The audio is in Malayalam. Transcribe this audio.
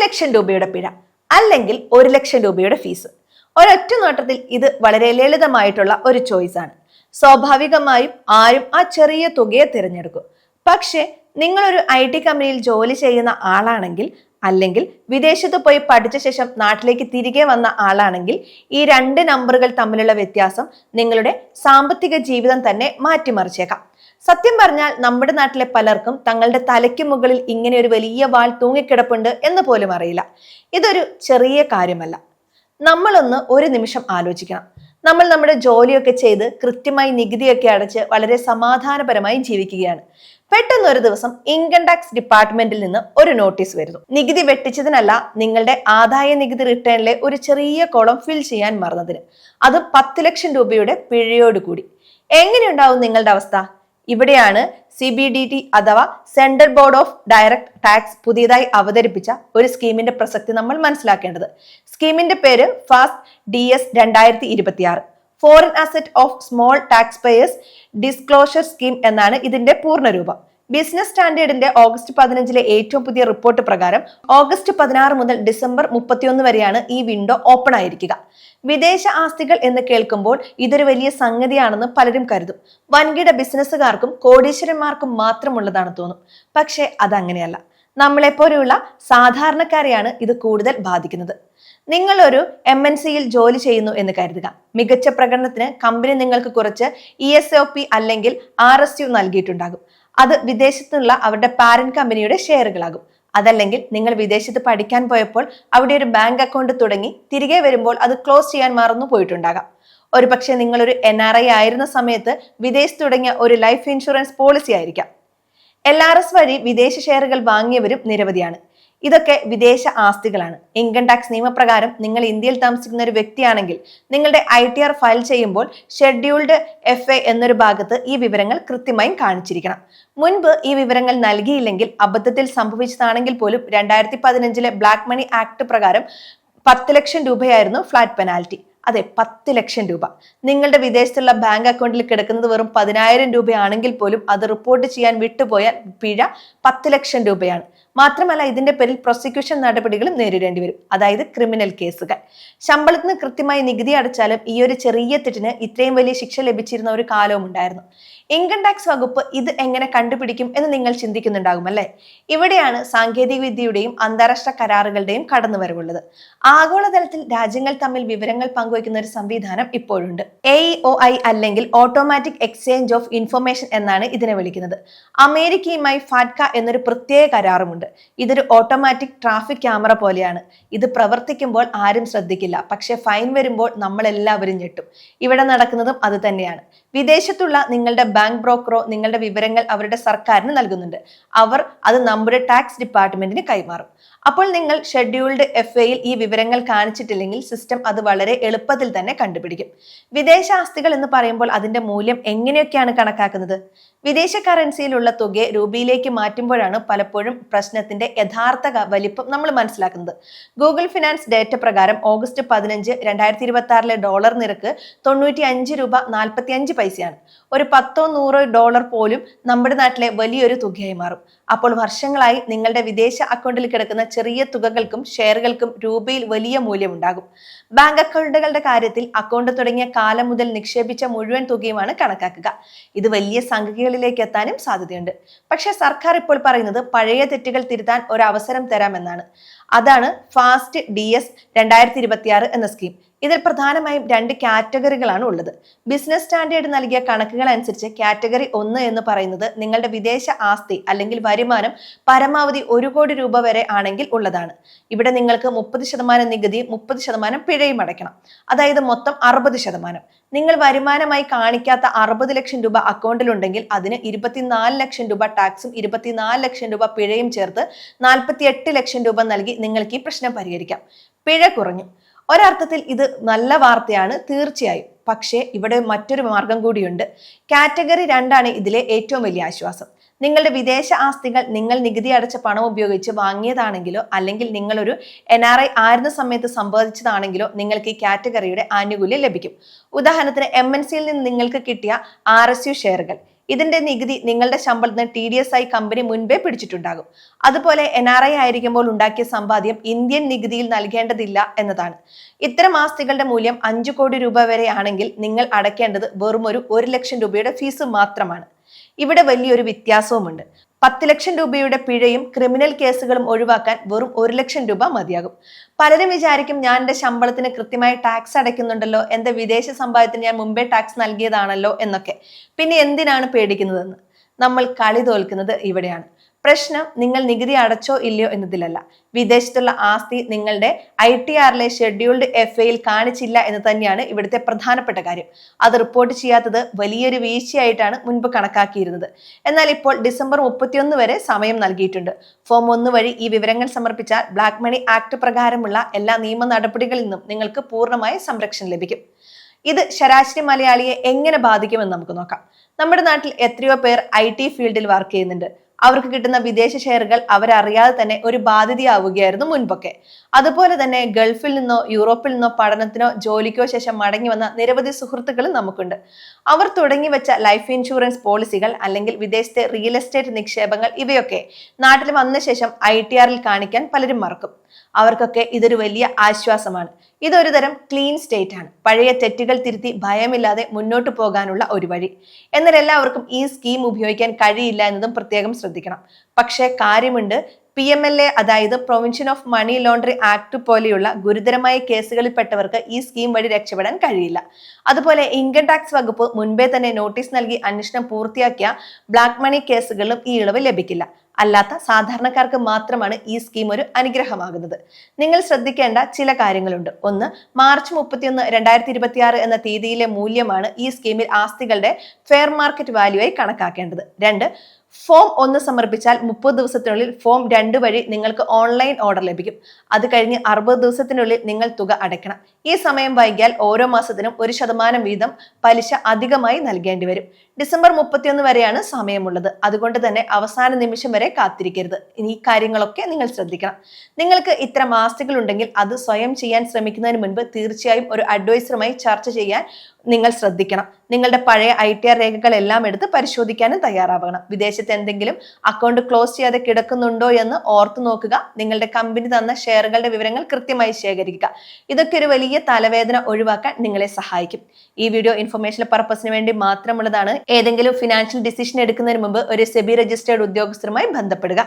ലക്ഷം രൂപയുടെ പിഴ അല്ലെങ്കിൽ 1,00,000 രൂപയുടെ ഫീസ്. ഒരൊറ്റ നോട്ടത്തിൽ ഇത് വളരെ ലളിതമായിട്ടുള്ള ഒരു ചോയ്സ് ആണ്. സ്വാഭാവികമായും ആരും ആ ചെറിയ തുകയെ തിരഞ്ഞെടുക്കും. പക്ഷെ നിങ്ങളൊരു IT കമ്പനിയിൽ ജോലി ചെയ്യുന്ന ആളാണെങ്കിൽ, അല്ലെങ്കിൽ വിദേശത്ത് പോയി പഠിച്ച ശേഷം നാട്ടിലേക്ക് തിരികെ വന്ന ആളാണെങ്കിൽ, ഈ രണ്ട് നമ്പറുകൾ തമ്മിലുള്ള വ്യത്യാസം നിങ്ങളുടെ സാമ്പത്തിക ജീവിതം തന്നെ മാറ്റിമറിച്ചേക്കാം. സത്യം പറഞ്ഞാൽ നമ്മുടെ നാട്ടിലെ പലർക്കും തങ്ങളുടെ തലയ്ക്ക് മുകളിൽ ഇങ്ങനെ ഒരു വലിയ വാൾ തൂങ്ങിക്കിടപ്പുണ്ട് എന്ന് പോലും അറിയില്ല. ഇതൊരു ചെറിയ കാര്യമല്ല. നമ്മളൊന്ന് ഒരു നിമിഷം ആലോചിക്കണം. നമ്മൾ നമ്മുടെ ജോലിയൊക്കെ ചെയ്ത് കൃത്യമായി നികുതിയൊക്കെ അടച്ച് വളരെ സമാധാനപരമായി ജീവിക്കുകയാണ്. പെട്ടെന്ന് ഒരു ദിവസം ഇൻകം ടാക്സ് ഡിപ്പാർട്ട്മെന്റിൽ നിന്ന് ഒരു നോട്ടീസ് വരുന്നു. നികുതി വെട്ടിച്ചതിനല്ല, നിങ്ങളുടെ ആദായ നികുതി റിട്ടേണിലെ ഒരു ചെറിയ കോളം ഫിൽ ചെയ്യാൻ മറന്നതിന്, അത് 10 ലക്ഷം രൂപയുടെ പിഴയോട് കൂടി. എങ്ങനെയുണ്ടാവും നിങ്ങളുടെ അവസ്ഥ? ഇവിടെയാണ് CBDT അഥവാ central board of direct tax പുതിയതായി അവതരിപ്പിച്ച ഒരു സ്കീമിന്റെ പ്രസക്തി നമ്മൾ മനസ്സിലാക്കേണ്ടത്. സ്കീമിന്റെ പേര് fast DS 2026, foreign asset of small tax payers disclosure scheme എന്നാണ് ഇതിന്റെ പൂർണ്ണരൂപം. ബിസിനസ് സ്റ്റാൻഡേർഡിന്റെ ഓഗസ്റ്റ് 15 ഏറ്റവും പുതിയ റിപ്പോർട്ട് പ്രകാരം ഓഗസ്റ്റ് 16 മുതൽ ഡിസംബർ 31 വരെയാണ് ഈ വിൻഡോ ഓപ്പൺ ആയിരിക്കുക. വിദേശ ആസ്തികൾ എന്ന് കേൾക്കുമ്പോൾ ഇതൊരു വലിയ സംഗതിയാണെന്ന് പലരും കരുതും. വൻകിട ബിസിനസ്സുകാർക്കും കോടീശ്വരന്മാർക്കും മാത്രമുള്ളതാണ് തോന്നും. പക്ഷെ അതങ്ങനെയല്ല. നമ്മളെപ്പോലെയുള്ള സാധാരണക്കാരെയാണ് ഇത് കൂടുതൽ ബാധിക്കുന്നത്. നിങ്ങളൊരു MNCയിൽ ജോലി ചെയ്യുന്നു എന്ന് കരുതുക. മികച്ച പ്രകടനത്തിന് കമ്പനി നിങ്ങൾക്ക് കുറച്ച് ESOP അല്ലെങ്കിൽ RSU നൽകിയിട്ടുണ്ടാകും. അത് വിദേശത്തുള്ള അവരുടെ പാരന്റ് കമ്പനിയുടെ ഷെയറുകളാകും. അതല്ലെങ്കിൽ നിങ്ങൾ വിദേശത്ത് പഠിക്കാൻ പോയപ്പോൾ അവിടെ ഒരു ബാങ്ക് അക്കൗണ്ട് തുടങ്ങി തിരികെ വരുമ്പോൾ അത് ക്ലോസ് ചെയ്യാൻ മറന്നു പോയിട്ടുണ്ടാകാം. ഒരു പക്ഷെ നിങ്ങളൊരു NRI ആയിരുന്ന സമയത്ത് വിദേശത്ത് തുടങ്ങിയ ഒരു ലൈഫ് ഇൻഷുറൻസ് പോളിസി ആയിരിക്കാം. LRS വഴി വിദേശ ഷെയറുകൾ വാങ്ങിയവരും നിരവധിയാണ്. ഇതൊക്കെ വിദേശ ആസ്തികളാണ്. ഇൻകം ടാക്സ് നിയമപ്രകാരം നിങ്ങൾ ഇന്ത്യയിൽ താമസിക്കുന്ന ഒരു വ്യക്തിയാണെങ്കിൽ നിങ്ങളുടെ ITR ഫയൽ ചെയ്യുമ്പോൾ ഷെഡ്യൂൾഡ് FA എന്നൊരു ഭാഗത്ത് ഈ വിവരങ്ങൾ കൃത്യമായും കാണിച്ചിരിക്കണം. മുൻപ് ഈ വിവരങ്ങൾ നൽകിയില്ലെങ്കിൽ അബദ്ധത്തിൽ സംഭവിച്ചതാണെങ്കിൽ പോലും 2015 ബ്ലാക്ക് മണി ആക്ട് പ്രകാരം 10 ലക്ഷം രൂപയായിരുന്നു ഫ്ലാറ്റ് പെനാൽറ്റി. അതെ, 10 ലക്ഷം രൂപ. നിങ്ങളുടെ വിദേശത്തുള്ള ബാങ്ക് അക്കൗണ്ടിൽ കിടക്കുന്നത് വെറും 10,000 രൂപയാണെങ്കിൽ പോലും അത് റിപ്പോർട്ട് ചെയ്യാൻ വിട്ടുപോയാൽ പിഴ 10 ലക്ഷം രൂപയാണ്. മാത്രമല്ല ഇതിന്റെ പേരിൽ പ്രോസിക്യൂഷൻ നടപടികളും നേരിടേണ്ടി വരും, അതായത് ക്രിമിനൽ കേസുകൾ. ശമ്പളത്തിന് കൃത്യമായി നികുതി അടച്ചാലും ഈ ഒരു ചെറിയ തെറ്റിന് ഇത്രയും വലിയ ശിക്ഷ ലഭിച്ചിരുന്ന ഒരു കാലവും ഉണ്ടായിരുന്നു. ഇൻകം ടാക്സ് വകുപ്പ് ഇത് എങ്ങനെ കണ്ടുപിടിക്കും എന്ന് നിങ്ങൾ ചിന്തിക്കുന്നുണ്ടാകും അല്ലേ? ഇവിടെയാണ് സാങ്കേതിക വിദ്യയുടെയും അന്താരാഷ്ട്ര കരാറുകളുടെയും കടന്നുവരവുള്ളത്. ആഗോളതലത്തിൽ രാജ്യങ്ങൾ തമ്മിൽ വിവരങ്ങൾ പങ്കുവയ്ക്കുന്ന ഒരു സംവിധാനം ഇപ്പോഴുണ്ട്. AEOI അല്ലെങ്കിൽ ഓട്ടോമാറ്റിക് എക്സ്ചേഞ്ച് ഓഫ് ഇൻഫർമേഷൻ എന്നാണ് ഇതിനെ വിളിക്കുന്നത്. അമേരിക്കയുമായി FATCA എന്നൊരു പ്രത്യേക കരാറുമുണ്ട്. ഇതൊരു ഓട്ടോമാറ്റിക് ട്രാഫിക് ക്യാമറ പോലെയാണ്. ഇത് പ്രവർത്തിക്കുമ്പോൾ ആരും ശ്രദ്ധിക്കില്ല, പക്ഷെ ഫൈൻ വരുമ്പോൾ നമ്മളെല്ലാവരും ഞെട്ടും. ഇവിടെ നടക്കുന്നതും അത് തന്നെയാണ്. വിദേശത്തുള്ള നിങ്ങളുടെ ബാങ്ക് ബ്രോക്കറോ നിങ്ങളുടെ വിവരങ്ങൾ അവരുടെ സർക്കാരിന് നൽകുന്നുണ്ട്. അവർ അത് നമ്മുടെ ടാക്സ് ഡിപ്പാർട്ട്മെന്റിന് കൈമാറും. അപ്പോൾ നിങ്ങൾ ഷെഡ്യൂൾഡ് FAയിൽ ഈ വിവരങ്ങൾ കാണിച്ചിട്ടില്ലെങ്കിൽ സിസ്റ്റം അത് വളരെ എളുപ്പത്തിൽ തന്നെ കണ്ടുപിടിക്കും. വിദേശ ആസ്തികൾ എന്ന് പറയുമ്പോൾ അതിന്റെ മൂല്യം എങ്ങനെയൊക്കെയാണ് കണക്കാക്കുന്നത്? വിദേശ കറൻസിയിലുള്ള തുകയെ രൂപയിലേക്ക് മാറ്റുമ്പോഴാണ് പലപ്പോഴും പ്രശ്നത്തിന്റെ യഥാർത്ഥ വലിപ്പം നമ്മൾ മനസ്സിലാക്കുന്നത്. ഗൂഗിൾ ഫിനാൻസ് ഡേറ്റ പ്രകാരം ഓഗസ്റ്റ് 15, 2026 ഡോളർ നിരക്ക് 95 രൂപ 45 പൈസയാണ്. ഒരു $10-100 പോലും നമ്മുടെ നാട്ടിലെ വലിയൊരു തുകയായി മാറും. അപ്പോൾ വർഷങ്ങളായി നിങ്ങളുടെ വിദേശ അക്കൗണ്ടിൽ കിടക്കുന്ന ചെറിയ തുകകൾക്കും ഷെയറുകൾക്കും രൂപയിൽ വലിയ മൂല്യമുണ്ടാകും. ബാങ്ക് അക്കൗണ്ടുകളുടെ കാര്യത്തിൽ അക്കൗണ്ട് തുടങ്ങിയ കാലം മുതൽ നിക്ഷേപിച്ച മുഴുവൻ തുകയുമാണ് കണക്കാക്കുക. ഇത് വലിയ സംഖ്യകളിലേക്ക് എത്താനും സാധ്യതയുണ്ട്. പക്ഷെ സർക്കാർ ഇപ്പോൾ പറയുന്നത് പഴയ തെറ്റുകൾ തിരുത്താൻ ഒരു അവസരം തരാമെന്നാണ്. അതാണ് ഫാസ്റ്റ് DS 2026 എന്ന സ്കീം. ഇതിൽ പ്രധാനമായും 2 കാറ്റഗറികളാണ് ഉള്ളത്. ബിസിനസ് സ്റ്റാൻഡേർഡ് നൽകിയ കണക്കുകൾ അനുസരിച്ച് കാറ്റഗറി 1 എന്ന് പറയുന്നത് നിങ്ങളുടെ വിദേശ ആസ്തി അല്ലെങ്കിൽ വരുമാനം പരമാവധി 1 കോടി രൂപ വരെ ആണെങ്കിൽ ഉള്ളതാണ്. ഇവിടെ നിങ്ങൾക്ക് 30% നികുതി 30% പിഴയും അടയ്ക്കണം. അതായത് മൊത്തം 60%. നിങ്ങൾ വരുമാനമായി കാണിക്കാത്ത 60 ലക്ഷം രൂപ അക്കൗണ്ടിലുണ്ടെങ്കിൽ അതിന് 24 ലക്ഷം രൂപ ടാക്സും 24 ലക്ഷം രൂപ പിഴയും ചേർത്ത് 48 ലക്ഷം രൂപ നൽകി നിങ്ങൾക്ക് ഈ പ്രശ്നം പരിഹരിക്കാം. പിഴ കുറഞ്ഞു. ഒരർത്ഥത്തിൽ ഇത് നല്ല വാർത്തയാണ് തീർച്ചയായും. പക്ഷേ ഇവിടെ മറ്റൊരു മാർഗം കൂടിയുണ്ട്. കാറ്റഗറി 2 ഇതിലെ ഏറ്റവും വലിയ ആശ്വാസം. നിങ്ങളുടെ വിദേശ ആസ്തികൾ നിങ്ങൾ നികുതി അടച്ച പണം ഉപയോഗിച്ച് വാങ്ങിയതാണെങ്കിലോ അല്ലെങ്കിൽ നിങ്ങളൊരു NRI ആയിരുന്ന സമയത്ത് സമ്പാദിച്ചതാണെങ്കിലോ നിങ്ങൾക്ക് ഈ കാറ്റഗറിയുടെ ആനുകൂല്യം ലഭിക്കും. ഉദാഹരണത്തിന് MNCയിൽ നിന്ന് നിങ്ങൾക്ക് കിട്ടിയ RSU ഷെയറുകൾ ഇതിന്റെ നികുതി നിങ്ങളുടെ ശമ്പളത്തിന് TDS ആയി കമ്പനി മുൻപേ പിടിച്ചിട്ടുണ്ടാകും. അതുപോലെ NRI ആയിരിക്കുമ്പോൾ ഉണ്ടാക്കിയ സമ്പാദ്യം ഇന്ത്യൻ നികുതിയിൽ നൽകേണ്ടതില്ല എന്നതാണ്. ഇത്തരം ആസ്തികളുടെ മൂല്യം 5 കോടി രൂപ വരെ ആണെങ്കിൽ നിങ്ങൾ അടയ്ക്കേണ്ടത് വെറും ഒരു 1 ലക്ഷം രൂപയുടെ ഫീസ് മാത്രമാണ്. ഇവിടെ വലിയൊരു വ്യത്യാസവുമുണ്ട്. 10 ലക്ഷം രൂപയുടെ പിഴയും ക്രിമിനൽ കേസുകളും ഒഴിവാക്കാൻ വെറും 1 ലക്ഷം രൂപ മതിയാകും. പലരും വിചാരിക്കും, ഞാൻ എൻ്റെ ശമ്പളത്തിന് കൃത്യമായി ടാക്സ് അടയ്ക്കുന്നുണ്ടല്ലോ, എൻ്റെ വിദേശ സമ്പാദ്യത്തിന് ഞാൻ മുമ്പേ ടാക്സ് നൽകിയതാണല്ലോ എന്നൊക്കെ. പിന്നെ എന്തിനാണ് പേടിക്കുന്നതെന്ന്. നമ്മൾ കളി തോൽക്കുന്നത് ഇവിടെയാണ്. പ്രശ്നം നിങ്ങൾ നികുതി അടച്ചോ ഇല്ലയോ എന്നതിലല്ല, വിദേശത്തുള്ള ആസ്തി നിങ്ങളുടെ ITRലെ ഷെഡ്യൂൾഡ് FAയിൽ കാണിച്ചില്ല എന്ന് തന്നെയാണ് ഇവിടുത്തെ പ്രധാനപ്പെട്ട കാര്യം. അത് റിപ്പോർട്ട് ചെയ്യാത്തത് വലിയൊരു വീഴ്ചയായിട്ടാണ് മുൻപ് കണക്കാക്കിയിരുന്നത്. എന്നാൽ ഇപ്പോൾ ഡിസംബർ 31 വരെ സമയം നൽകിയിട്ടുണ്ട്. ഫോം 1 വഴി ഈ വിവരങ്ങൾ സമർപ്പിച്ചാൽ ബ്ലാക്ക് മണി ആക്ട് പ്രകാരമുള്ള എല്ലാ നിയമ നടപടികളിൽ നിന്നും നിങ്ങൾക്ക് പൂർണ്ണമായ സംരക്ഷണം ലഭിക്കും. ഇത് ശരാശരി മലയാളിയെ എങ്ങനെ ബാധിക്കുമെന്ന് നമുക്ക് നോക്കാം. നമ്മുടെ നാട്ടിൽ എത്രയോ പേർ IT ഫീൽഡിൽ വർക്ക് ചെയ്യുന്നുണ്ട്. അവർക്ക് കിട്ടുന്ന വിദേശ ഷെയറുകൾ അവരറിയാതെ തന്നെ ഒരു ബാധ്യതയാവുകയായിരുന്നു മുൻപൊക്കെ. അതുപോലെ തന്നെ ഗൾഫിൽ നിന്നോ യൂറോപ്പിൽ നിന്നോ പഠനത്തിനോ ജോലിക്കോ ശേഷം മടങ്ങി വന്ന നിരവധി സുഹൃത്തുക്കളും നമുക്കുണ്ട്. അവർ തുടങ്ങി വെച്ച ലൈഫ് ഇൻഷുറൻസ് പോളിസികൾ അല്ലെങ്കിൽ വിദേശത്തെ റിയൽ എസ്റ്റേറ്റ് നിക്ഷേപങ്ങൾ ഇവയൊക്കെ നാട്ടിൽ വന്ന ശേഷം ITRൽ കാണിക്കാൻ പലരും മറക്കും. അവർക്കൊക്കെ ഇതൊരു വലിയ ആശ്വാസമാണ്. ഇതൊരു തരം ക്ലീൻ സ്റ്റേറ്റ് ആണ്. പഴയ തെറ്റുകൾ തിരുത്തി ഭയമില്ലാതെ മുന്നോട്ട് പോകാനുള്ള ഒരു വഴി. എന്നാൽ എല്ലാവർക്കും ഈ സ്കീം ഉപയോഗിക്കാൻ കഴിയില്ല എന്നതും പ്രത്യേകം ശ്രദ്ധിക്കണം. പക്ഷേ കാര്യമുണ്ട്. PMLA അതായത് പ്രൊവിൻഷൻ ഓഫ് മണി ലോണ്ടറി ആക്ട് പോലെയുള്ള ഗുരുതരമായ കേസുകളിൽപ്പെട്ടവർക്ക് ഈ സ്കീം വഴി രക്ഷപ്പെടാൻ കഴിയില്ല. അതുപോലെ ഇൻകം ടാക്സ് വകുപ്പ് മുൻപേ തന്നെ നോട്ടീസ് നൽകി അന്വേഷണം പൂർത്തിയാക്കിയ ബ്ലാക്ക് മണി കേസുകളിലും ഈ ഇളവ് ലഭിക്കില്ല. അല്ലാത്ത സാധാരണക്കാർക്ക് മാത്രമാണ് ഈ സ്കീം ഒരു അനുഗ്രഹമാകുന്നത്. നിങ്ങൾ ശ്രദ്ധിക്കേണ്ട ചില കാര്യങ്ങളുണ്ട്. 1. മാർച്ച് 31, 2026 എന്ന തീയതിയിലെ മൂല്യമാണ് ഈ സ്കീമിൽ ആസ്തികളുടെ ഫെയർ മാർക്കറ്റ് വാല്യൂ ആയി കണക്കാക്കേണ്ടത്. 2. ഫോം 1 സമർപ്പിച്ചാൽ 30 ദിവസത്തിനുള്ളിൽ ഫോം 2 വഴി നിങ്ങൾക്ക് ഓൺലൈൻ ഓർഡർ ലഭിക്കും. അത് കഴിഞ്ഞ് 60 ദിവസത്തിനുള്ളിൽ നിങ്ങൾ തുക അടയ്ക്കണം. ഈ സമയം വൈകിയാൽ ഓരോ മാസത്തിനും 1% വീതം പലിശ അധികമായി നൽകേണ്ടി വരും. ഡിസംബർ 31 വരെയാണ് സമയമുള്ളത്. അതുകൊണ്ട് തന്നെ അവസാന നിമിഷം വരെ കാത്തിരിക്കരുത്. ഈ കാര്യങ്ങളൊക്കെ നിങ്ങൾ ശ്രദ്ധിക്കണം. നിങ്ങൾക്ക് ഇത്തരം ആസ്തികൾ ഉണ്ടെങ്കിൽ അത് സ്വയം ചെയ്യാൻ ശ്രമിക്കുന്നതിന് മുൻപ് തീർച്ചയായും ഒരു അഡ്വൈസറുമായി ചർച്ച ചെയ്യാൻ നിങ്ങൾ ശ്രദ്ധിക്കണം. നിങ്ങളുടെ പഴയ ITR രേഖകളെല്ലാം എടുത്ത് പരിശോധിക്കാനും തയ്യാറാവണം. വിദേശത്ത് എന്തെങ്കിലും അക്കൗണ്ട് ക്ലോസ് ചെയ്യാതെ കിടക്കുന്നുണ്ടോ എന്ന് ഓർത്തു നോക്കുക. നിങ്ങളുടെ കമ്പനി തന്ന ഷെയറുകളുടെ വിവരങ്ങൾ കൃത്യമായി ശേഖരിക്കുക. ഇതൊക്കെ ഒരു വലിയ തലവേദന ഒഴിവാക്കാൻ നിങ്ങളെ സഹായിക്കും. ഈ വീഡിയോ ഇൻഫർമേഷൻ പർപ്പസിന് വേണ്ടി മാത്രമുള്ളതാണ്. ഏതെങ്കിലും ഫിനാൻഷ്യൽ ഡിസിഷൻ എടുക്കുന്നതിന് മുമ്പ് ഒരു SEBI രജിസ്റ്റേർഡ് ഉദ്യോഗസ്ഥരുമായി ബന്ധപ്പെടുക.